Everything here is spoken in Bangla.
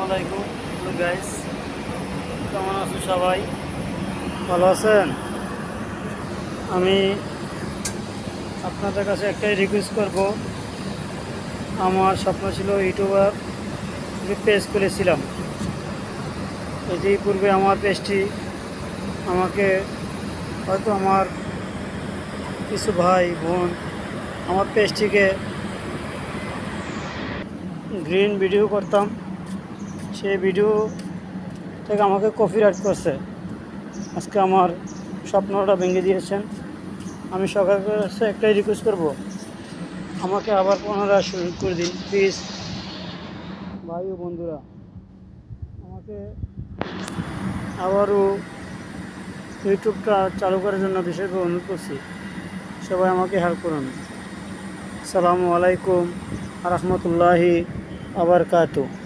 আলাইকুম। হ্যালো গাইস, কেমন আছো সবাই? ভালো আছেন? আমি আপনাদের কাছে একটাই রিকোয়েস্ট করব। আমার স্বপ্ন ছিল ইউটিউবার পেজ খুলেছিলাম। এটি পূর্বে আমার পেজটি আমাকে হয়তো আমার কিছু ভাই বোন আমার পেজটিকে গ্রিন ভিডিও করতাম, সেই ভিডিও থেকে আমাকে কপিরাইট করছে। আজকে আমার স্বপ্নটা ভেঙে দিয়েছেন। আমি সরকারের কাছে একটাই রিকোয়েস্ট করব, আমাকে আবার পুনরায় সুযোগ করে দিন প্লিজ। ভাই ও বন্ধুরা, আমাকে আবারও ইউটিউবটা চালু করার জন্য বিশেষভাবে অনুরোধ করছি। সবাই আমাকে হেল্প করুন। আসসালামু আলাইকুম রহমতুল্লাহি আবরকাতুহু।